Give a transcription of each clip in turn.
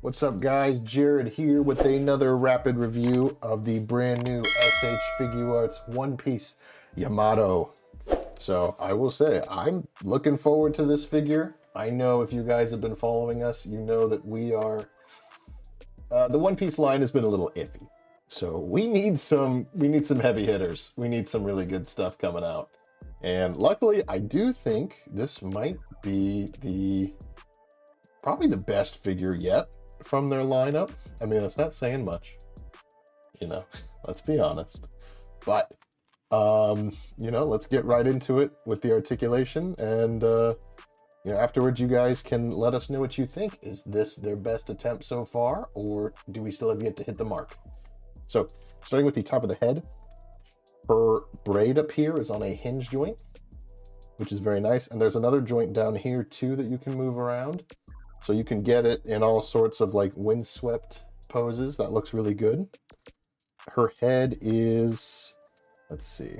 What's up, guys? Jared here with another rapid review of the brand new S.H. Figuarts One Piece Yamato. So I will say, I'm looking forward to this figure. I know if you guys have been following us, you know that we are... the One Piece line has been a little iffy. So we need some heavy hitters. We need some really good stuff coming out. And luckily, I do think this might be probably the best figure yet from their lineup. I mean, it's not saying much, you know, let's be honest. But, you know, let's get right into it with the articulation. And, you know, afterwards, you guys can let us know what you think. Is this their best attempt so far, or do we still have yet to hit the mark? So, starting with the top of the head, her braid up here is on a hinge joint, which is very nice. And there's another joint down here too that you can move around. So you can get it in all sorts of like windswept poses. That looks really good. Her head is, let's see.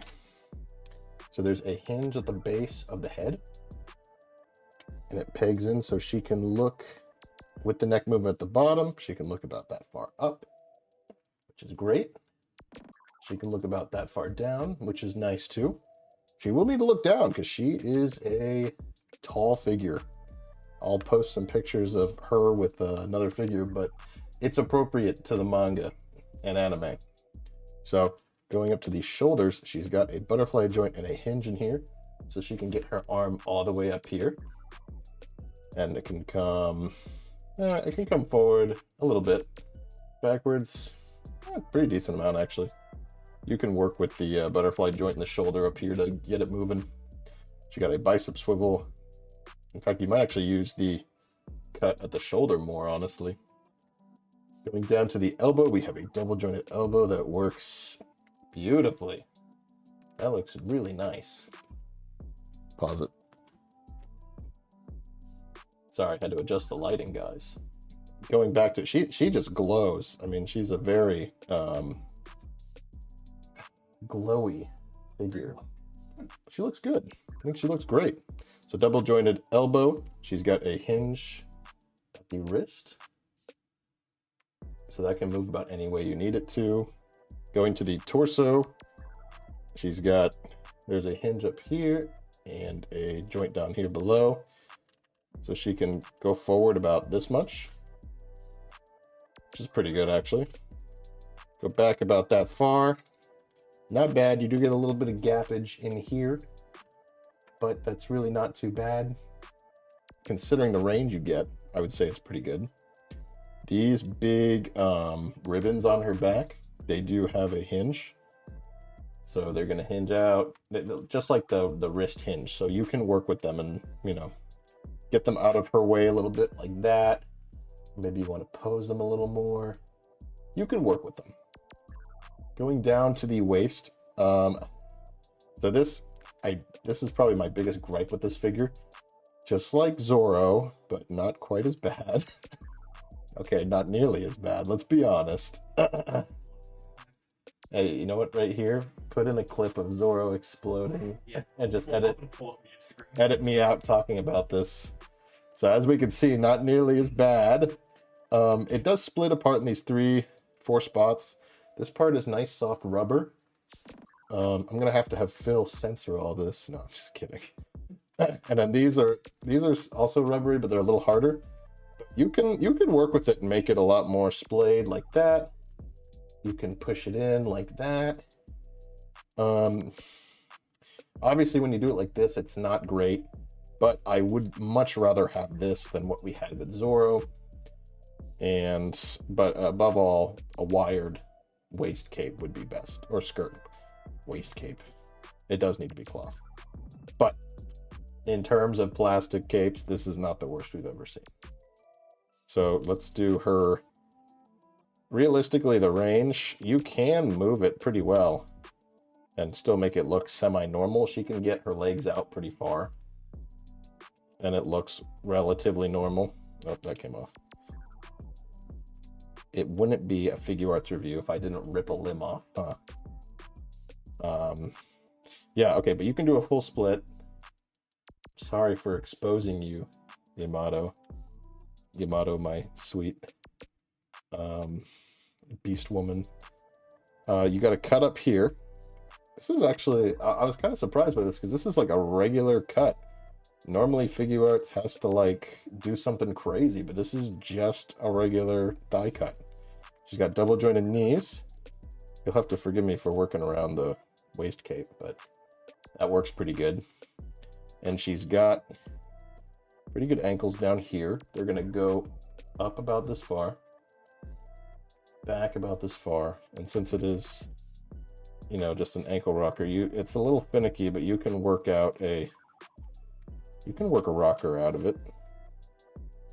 So there's a hinge at the base of the head. And it pegs in so she can look with the neck movement at the bottom. She can look about that far up, which is great. She can look about that far down, which is nice too. She will need to look down because she is a tall figure. I'll post some pictures of her with another figure, but it's appropriate to the manga and anime. So going up to the shoulders, she's got a butterfly joint and a hinge in here, so she can get her arm all the way up here. And it can come forward a little bit, backwards, pretty decent amount actually. You can work with the butterfly joint in the shoulder up here to get it moving. She got a bicep swivel. In fact, you might actually use the cut at the shoulder more, honestly. Going down to the elbow, we have a double jointed elbow that works beautifully. That looks really nice. Pause it. Sorry, I had to adjust the lighting, guys. Going back to, she just glows. I mean, she's a very glowy figure. She looks good. I think she looks great. So double jointed elbow. She's got a hinge at the wrist, so that can move about any way you need it to. Going to the torso, there's a hinge up here and a joint down here below, so she can go forward about this much, which is pretty good actually. Go back about that far. Not bad. You do get a little bit of gappage in here, but that's really not too bad. Considering the range you get, I would say it's pretty good. These big ribbons on her back, they do have a hinge. So they're going to hinge out, just like the wrist hinge. So you can work with them and, you know, get them out of her way a little bit like that. Maybe you want to pose them a little more. You can work with them. Going down to the waist. So this is probably my biggest gripe with this figure. Just like Zoro, but not quite as bad. Okay, not nearly as bad, let's be honest. Hey, you know what, right here? Put in a clip of Zoro exploding and just edit me out talking about this. So as we can see, not nearly as bad. It does split apart in these 4 spots. This part is nice soft rubber. I'm gonna have Phil censor all this. No, I'm just kidding. And then these are also rubbery, but they're a little harder. You can work with it and make it a lot more splayed like that. You can push it in like that. Obviously, when you do it like this, it's not great, but I would much rather have this than what we had with Zoro. But above all, a wired waist cape would be best, or skirt. Waist cape. It does need to be cloth. But in terms of plastic capes, this is not the worst we've ever seen. So let's do her. Realistically, the range, you can move it pretty well and still make it look semi-normal. She can get her legs out pretty far and it looks relatively normal. Oh, that came off. It wouldn't be a Figuarts review if I didn't rip a limb off, huh? Yeah, okay, but you can do a full split. Sorry for exposing you, Yamato. Yamato, my sweet Beast Woman. You got to cut up here. This is actually, I was kind of surprised by this because this is like a regular cut. Normally Figuarts has to like do something crazy, but this is just a regular die cut. She's got double jointed knees. You'll have to forgive me for working around the waist cape, but that works pretty good. And she's got pretty good ankles down here. They're gonna go up about this far, back about this far. And since it is, you know, just an ankle rocker, it's a little finicky, but you can work a rocker out of it.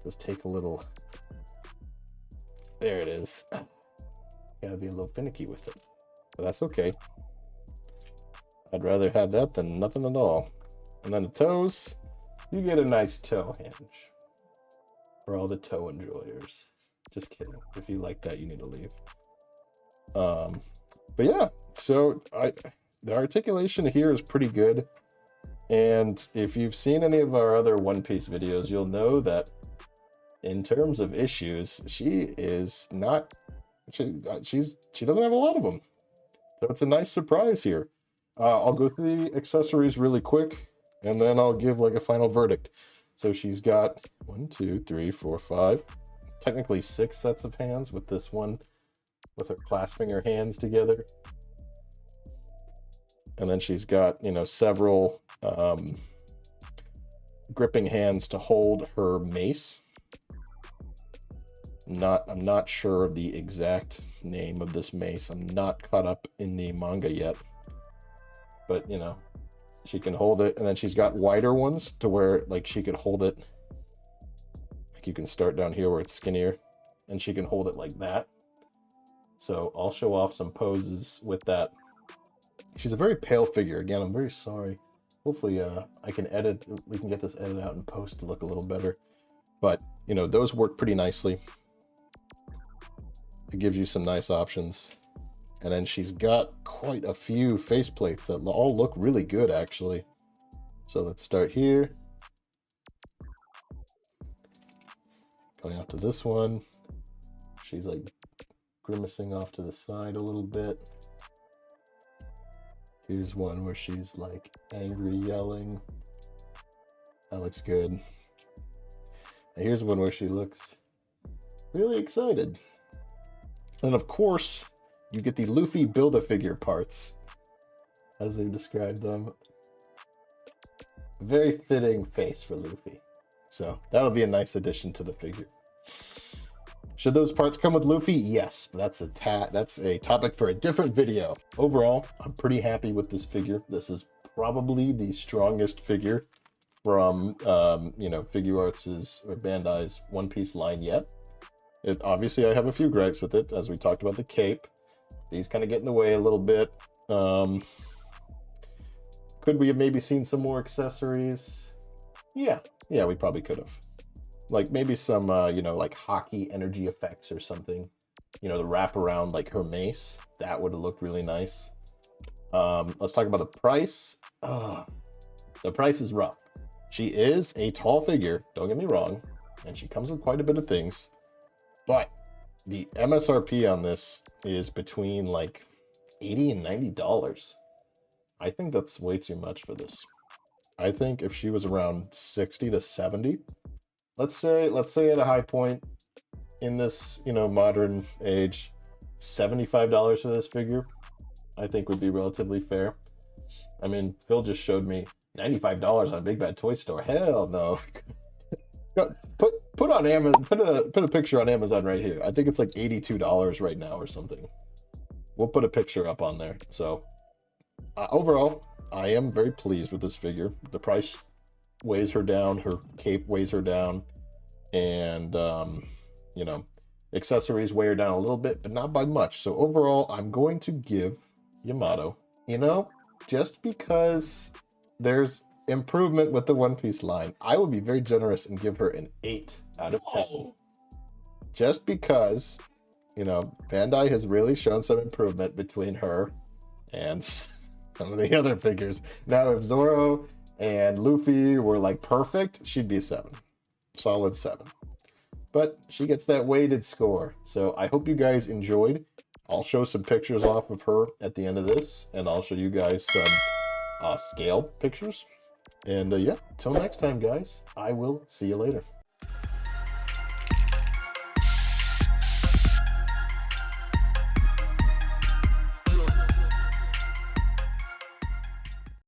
Just take a little, there it is. Gotta be a little finicky with it, but that's okay. I'd rather have that than nothing at all. And then the toes, you get a nice toe hinge for all the toe enjoyers. Just kidding. If you like that, you need to leave. But yeah, so the articulation here is pretty good. And if you've seen any of our other One Piece videos, you'll know that in terms of issues, she doesn't have a lot of them. So it's a nice surprise here. I'll go through the accessories really quick, and then I'll give like a final verdict. So she's got 1, 2, 3, 4, 5, technically 6 sets of hands with this one, with her clasping her hands together. And then she's got, you know, several gripping hands to hold her mace. I'm not sure of the exact name of this mace. I'm not caught up in the manga yet. But, you know, she can hold it. And then she's got wider ones to where, like, she could hold it. Like, you can start down here where it's skinnier. And she can hold it like that. So I'll show off some poses with that. She's a very pale figure. Again, I'm very sorry. Hopefully we can get this edited out in post to look a little better. But, you know, those work pretty nicely. It gives you some nice options. And then she's got quite a few faceplates that all look really good, actually. So let's start here. Going out to this one. She's like grimacing off to the side a little bit. Here's one where she's like angry yelling. That looks good. And here's one where she looks really excited. And of course, you get the Luffy Build-A-Figure parts, as we've described them. Very fitting face for Luffy. So that'll be a nice addition to the figure. Should those parts come with Luffy? Yes, that's a topic for a different video. Overall, I'm pretty happy with this figure. This is probably the strongest figure from you know, Figuarts' or Bandai's One Piece line yet. Obviously, I have a few gripes with it, as we talked about the cape. These kind of get in the way a little bit. Could we have maybe seen some more accessories? Yeah, we probably could have. Like maybe some, you know, like hockey energy effects or something. You know, the wrap around like her mace. That would have looked really nice. Let's talk about the price. The price is rough. She is a tall figure, don't get me wrong, and she comes with quite a bit of things. But the MSRP on this is between like $80 and $90. I think that's way too much for this. I think if she was around 60 to 70, let's say at a high point in this, you know, modern age, $75 for this figure, I think would be relatively fair. I mean, Phil just showed me $95 on Big Bad Toy Store. Hell no. Put on Amazon, put a picture on Amazon right here. I think it's like $82 right now or something. We'll put a picture up on there. So overall, I am very pleased with this figure. The price weighs her down, her cape weighs her down, and you know, accessories weigh her down a little bit, but not by much. So overall, I'm going to give Yamato, you know, just because there's improvement with the One Piece line, I would be very generous and give her an 8 out of 10. Whoa. Just because, you know, Bandai has really shown some improvement between her and some of the other figures. Now, if Zoro and Luffy were like perfect, she'd be a 7. Solid 7. but she gets that weighted score. So I hope you guys enjoyed. I'll show some pictures off of her at the end of this, and I'll show you guys some scale pictures. And yeah, till next time, guys, I will see you later.